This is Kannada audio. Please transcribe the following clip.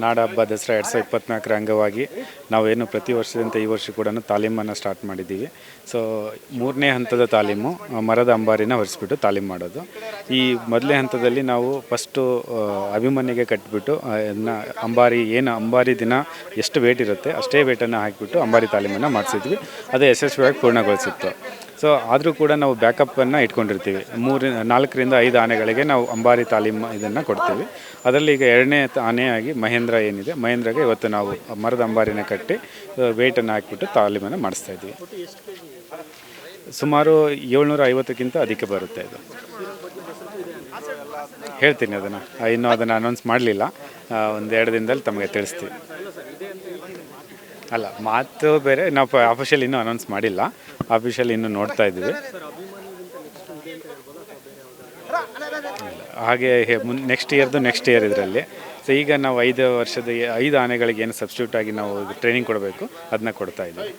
ನಾಡ ಹಬ್ಬ ದಸರಾ 2024ರ ಅಂಗವಾಗಿ ನಾವೇನು ಪ್ರತಿ ವರ್ಷದಂತೆ ಈ ವರ್ಷ ಕೂಡ ತಾಲೀಮನ್ನು ಸ್ಟಾರ್ಟ್ ಮಾಡಿದ್ದೀವಿ. ಸೊ 3ನೇ ಹಂತದ ತಾಲೀಮು ಮರದ ಅಂಬಾರಿನ ಹೊರಿಸ್ಬಿಟ್ಟು ತಾಲೀಮು ಮಾಡೋದು. ಈ ಮೊದಲನೇ ಹಂತದಲ್ಲಿ ನಾವು ಫಸ್ಟು ಅಭಿಮನ್ಯುಗೆ ಕಟ್ಟಿಬಿಟ್ಟು ಅಂಬಾರಿ ದಿನ ಎಷ್ಟು ವೇಟ್ ಇರುತ್ತೆ ಅಷ್ಟೇ ವೇಟನ್ನು ಹಾಕಿಬಿಟ್ಟು ಅಂಬಾರಿ ತಾಲೀಮನ್ನು ಮಾಡಿಸಿದ್ವಿ. ಅದು ಯಶಸ್ವಿಯಾಗಿ ಪೂರ್ಣಗೊಳಿಸಿತ್ತು. ಸೊ ಆದರೂ ಕೂಡ ನಾವು ಬ್ಯಾಕಪ್ಪನ್ನು ಇಟ್ಕೊಂಡಿರ್ತೀವಿ. 4ರಿಂದ 5 ಆನೆಗಳಿಗೆ ನಾವು ಅಂಬಾರಿ ತಾಲೀಮು ಇದನ್ನು ಕೊಡ್ತೀವಿ. ಅದರಲ್ಲಿ ಈಗ 2ನೇ ಆನೆಯಾಗಿ ಮಹೇಂದ್ರ ಏನಿದೆ, ಮಹೇಂದ್ರಗೆ ಇವತ್ತು ನಾವು ಮರದ ಅಂಬಾರಿನ ಕಟ್ಟಿ ವೇಟನ್ನು ಹಾಕಿಬಿಟ್ಟು ತಾಲೀಮನ್ನು ಮಾಡಿಸ್ತಾಯಿದ್ವಿ. ಸುಮಾರು 750ಕ್ಕಿಂತ ಅದಕ್ಕೆ ಬರುತ್ತೆ. ಇದು ಹೇಳ್ತೀನಿ, ಇನ್ನೂ ಅದನ್ನು ಅನೌನ್ಸ್ ಮಾಡಲಿಲ್ಲ. 1-2 ದಿನದಲ್ಲಿ ತಮಗೆ ತಿಳಿಸ್ತೀವಿ. ಅಲ್ಲ, ಮಾತು ಬೇರೆ, ನಾವು ಆಫಿಷಿಯಲ್ ಇನ್ನೂ ಅನೌನ್ಸ್ ಮಾಡಿಲ್ಲ. ಆಫಿಷಿಯಲ್ ಇನ್ನೂ ನೋಡ್ತಾ ಇದ್ದೀವಿ. ಹಾಗೆ ನೆಕ್ಸ್ಟ್ ಇಯರ್ ಇದರಲ್ಲಿ. ಸೊ ಈಗ ನಾವು 5 ಆನೆಗಳಿಗೆ ಏನು ಸಬ್ಸ್ಟಿಟ್ಯೂಟ್ ಆಗಿ ನಾವು ಟ್ರೈನಿಂಗ್ ಕೊಡಬೇಕು ಅದನ್ನ ಕೊಡ್ತಾ ಇದ್ದೀವಿ.